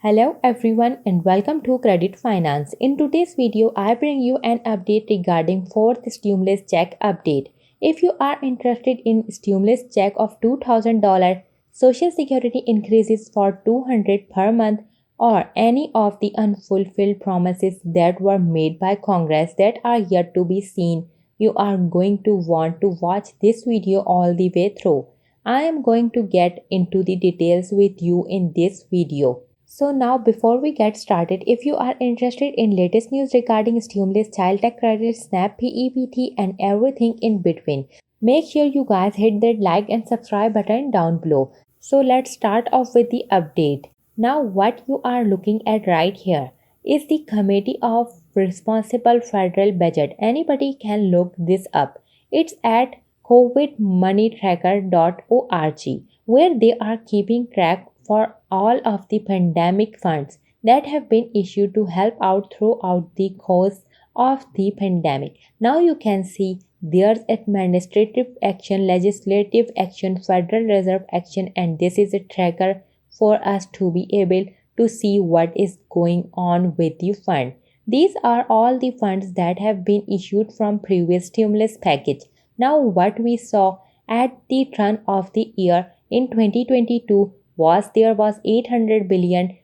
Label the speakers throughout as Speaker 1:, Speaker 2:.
Speaker 1: Hello everyone and welcome to Credit Finance. In today's video, I bring you an update regarding fourth stimulus check update. If you are interested in stimulus check of $2,000, Social Security increases for $200 per month, or any of the unfulfilled promises that were made by Congress that are yet to be seen, you are going to want to watch this video all the way through. I am going to get into the details with you in this video. So now before we get started, if you are interested in latest news regarding stimulus, child tax credit, SNAP, PEBT and everything in between, make sure you guys hit that like and subscribe button down below. So let's start off with the update. Now what you are looking at right here is the Committee of Responsible Federal Budget. Anybody can look this up. It's at covidmoneytracker.org where they are keeping track for all of the pandemic funds that have been issued to help out throughout the course of the pandemic. Now you can see there's administrative action, legislative action, Federal Reserve action, and this is a tracker for us to be able to see what is going on with the fund. These are all the funds that have been issued from previous stimulus package. Now what we saw at the turn of the year in 2022 was there was $800 billion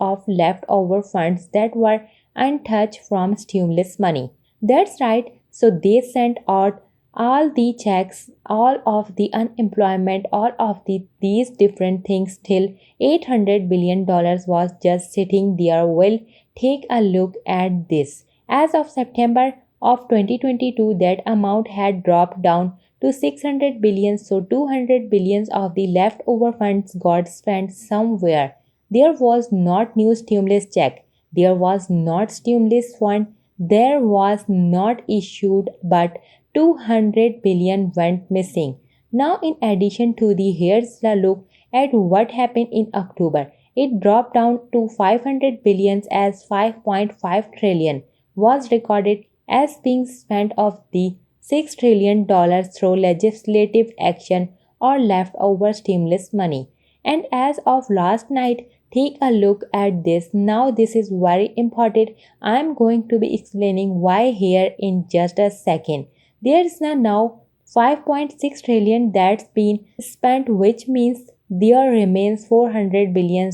Speaker 1: of leftover funds that were untouched from stimulus money. That's right. So they sent out all the checks, all of the unemployment, all of these different things till $800 billion was just sitting there. Well, take a look at this. As of September of 2022, that amount had dropped down to 600 billion, so 200 billions of the leftover funds got spent somewhere. There was not new stimulus check, there was not stimulus fund, there was not issued, but 200 billion went missing. Now in addition to the, here's a look at what happened in October. It dropped down to 500 billions as 5.5 trillion was recorded as being spent of the $6 trillion through legislative action or leftover stimulus money. And as of last night, take a look at this. Now this is very important. I am going to be explaining why here in just a second. There is now 5.6 trillion that's been spent, which means there remains $400 billion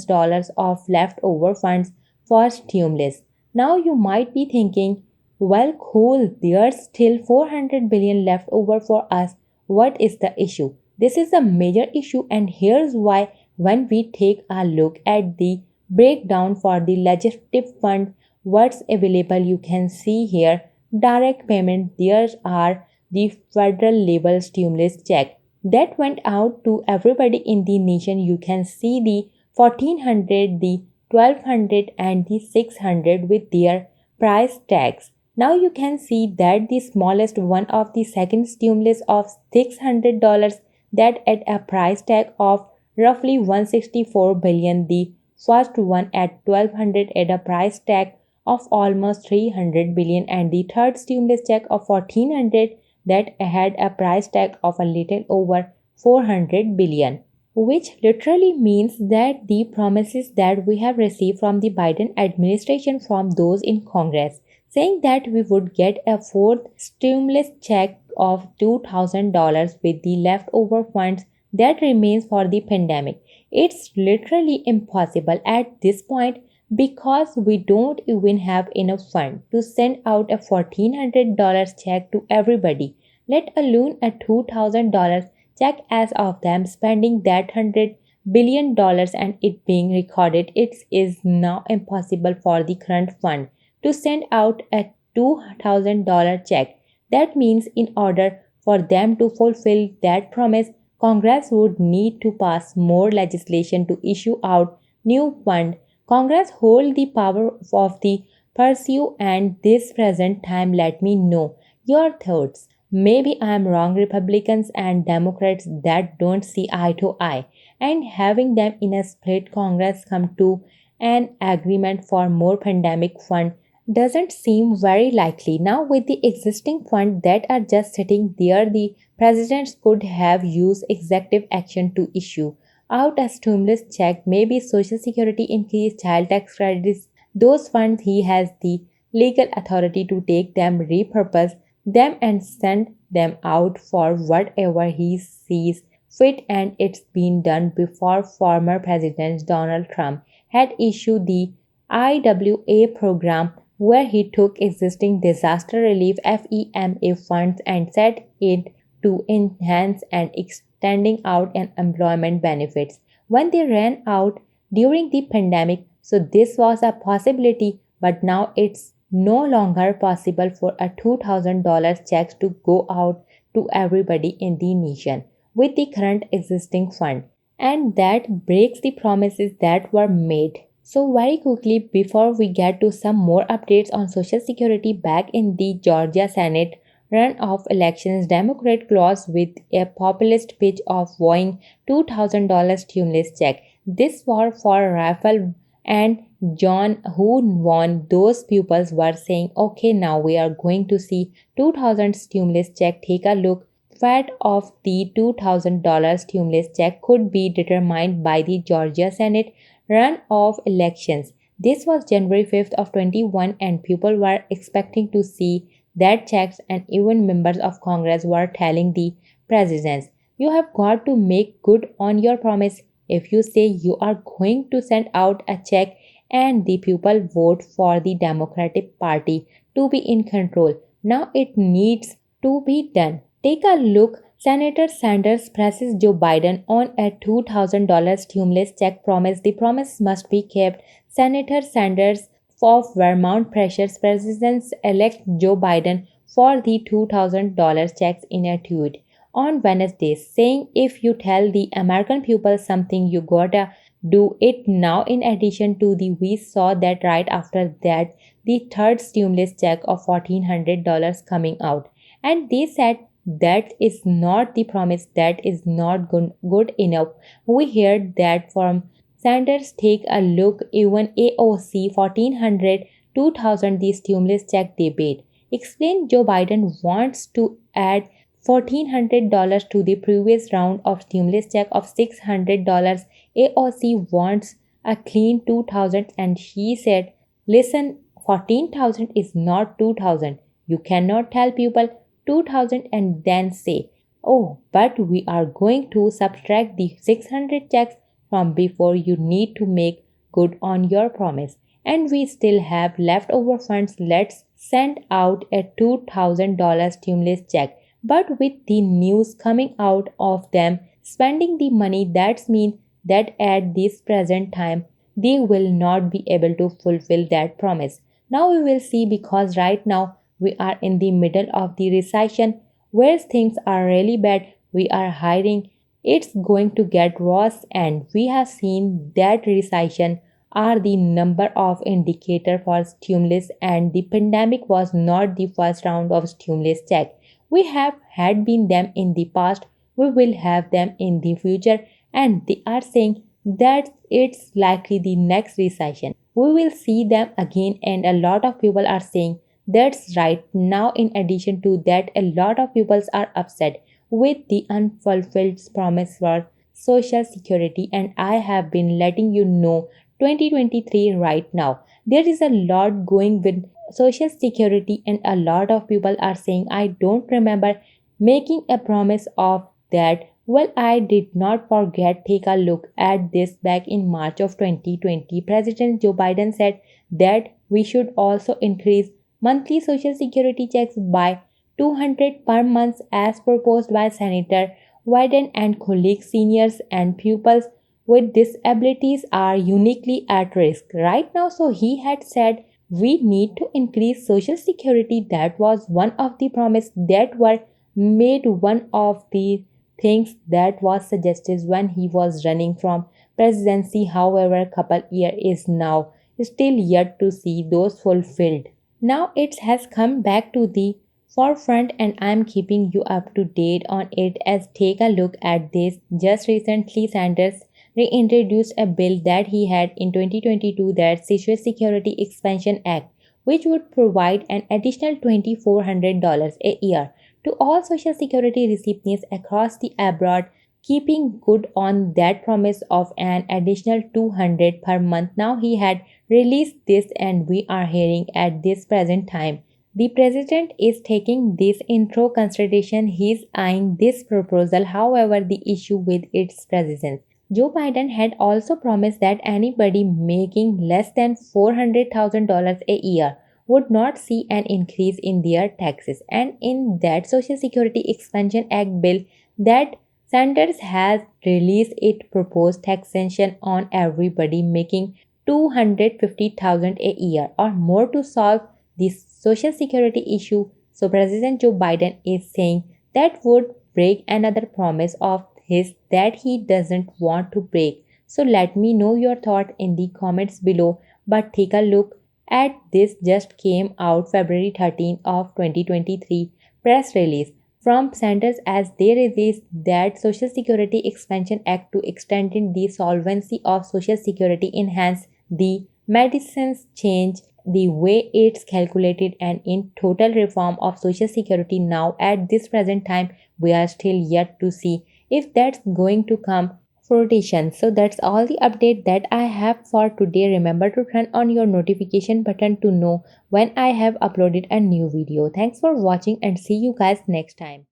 Speaker 1: of leftover funds for stimulus. Now you might be thinking, well, cool, there's still 400 billion left over for us. What is the issue? This is a major issue, and here's why. When we take a look at the breakdown for the legislative fund, what's available, you can see here direct payment. There are the federal level stimulus check that went out to everybody in the nation. You can see the 1400, the 1200 and the 600 with their price tags. Now you can see that the smallest one of the second stimulus of $600 that at a price tag of roughly 164 billion, the first one at 1200 at a price tag of almost 300 billion, and the third stimulus check of 1400 that had a price tag of a little over 400 billion, which literally means that the promises that we have received from the Biden administration from those in Congress saying that we would get a fourth stimulus check of $2,000 with the leftover funds that remains for the pandemic. It's literally impossible at this point because we don't even have enough fund to send out a $1,400 check to everybody, let alone a $2,000 check. As of them spending that $100 billion and it being recorded, it is now impossible for the current fund to send out a $2,000 check. That means in order for them to fulfill that promise, Congress would need to pass more legislation to issue out new fund. Congress hold the power of the pursue, and this present time let me know your thoughts. Maybe I am wrong. Republicans and Democrats that don't see eye to eye, and having them in a split Congress come to an agreement for more pandemic fund doesn't seem very likely. Now with the existing funds that are just sitting there, the presidents could have used executive action to issue out a stimulus check, maybe Social Security increase, child tax credits. Those funds he has the legal authority to take them, repurpose them, and send them out for whatever he sees fit, and it's been done before. Former President Donald Trump had issued the IWA program where he took existing disaster relief FEMA funds and set it to enhance and extending out employment benefits when they ran out during the pandemic. So this was a possibility, but now it's no longer possible for a $2,000 check to go out to everybody in the nation with the current existing fund, and that breaks the promises that were made. So very quickly, before we get to some more updates on Social Security, back in the Georgia Senate runoff elections, Democrat lost with a populist pitch of vowing $2,000 stimulus check. This war for Rifle and John, who won, those pupils were saying, okay, now we are going to see 2000 stimulus check. Take a look. Fat of the $2,000 stimulus check could be determined by the Georgia Senate runoff elections. This was January 5th of 21, and people were expecting to see that checks, and even members of Congress were telling the presidents, you have got to make good on your promise. If you say you are going to send out a check and the people vote for the Democratic Party to be in control, now it needs to be done. Take a look. Senator Sanders presses Joe Biden on a $2,000 stimulus check promise. The promise must be kept. Senator Sanders of Vermont pressures President-elect Joe Biden for the $2,000 checks in a tweet on Wednesday, saying, if you tell the American people something, you gotta do it now. In addition to the, we saw that right after that, the third stimulus check of $1,400 coming out. And they said that is not the promise, that is not good enough. We heard that from Sanders. Take a look. Even AOC 1400 2000 the stimulus check debate. Explain Joe Biden wants to add $1,400 to the previous round of stimulus check of $600. AOC wants a clean 2000, and she said, listen, 14,000 is not 2000. You cannot tell people 2000 and then say, oh, but we are going to subtract the 600 checks from before. You need to make good on your promise. And we still have leftover funds. Let's send out a $2,000 stimulus check. But with the news coming out of them spending the money, that means that at this present time, they will not be able to fulfill that promise. Now we will see, because right now we are in the middle of the recession where things are really bad. We are hiding. It's going to get worse, and we have seen that recession are the number of indicator for stimulus, and the pandemic was not the first round of stimulus check. We have had been them in the past, we will have them in the future, and they are saying that it's likely the next recession. We will see them again, and a lot of people are saying that's right. Now, in addition to that, a lot of people are upset with the unfulfilled promise for Social Security, and I have been letting you know 2023 right now. There is a lot going with Social Security, and a lot of people are saying, I don't remember making a promise of that. Well, I did not forget. Take a look at this. Back in March of 2020, President Joe Biden said that we should also increase monthly Social Security checks by $200 per month as proposed by Senator Biden and colleagues. Seniors and pupils with disabilities are uniquely at risk right now. So he had said we need to increase Social Security. That was one of the promises that were made, one of the things that was suggested when he was running from presidency. However, couple year is now still yet to see those fulfilled. Now it has come back to the forefront, and I'm keeping you up to date on it. As take a look at this. Just recently, Sanders reintroduced a bill that he had in 2022, that Social Security Expansion Act, which would provide an additional $2,400 a year to all Social Security recipients across the abroad keeping good on that promise of an additional 200 per month. Now he had released this and we are hearing at this present time. The president is taking this intro consideration. He is eyeing this proposal, however, the issue with its presence. Joe Biden had also promised that anybody making less than $400,000 a year would not see an increase in their taxes. And in that Social Security Expansion Act bill that Sanders has released, it proposed taxation on everybody making 250,000 a year or more to solve this social security issue. So President Joe Biden is saying that would break another promise of his that he doesn't want to break. So let me know your thought in the comments below. But take a look at this just came out February 13 of 2023 press release from Sanders as they released that Social Security Expansion Act to extend the solvency of Social Security, enhance the medicines, change the way it's calculated, and in total reform of Social Security. Now at this present time we are still yet to see if that's going to come fruition. So that's all the update that I have for today. Remember to turn on your notification button to know when I have uploaded a new video. Thanks for watching and see you guys next time.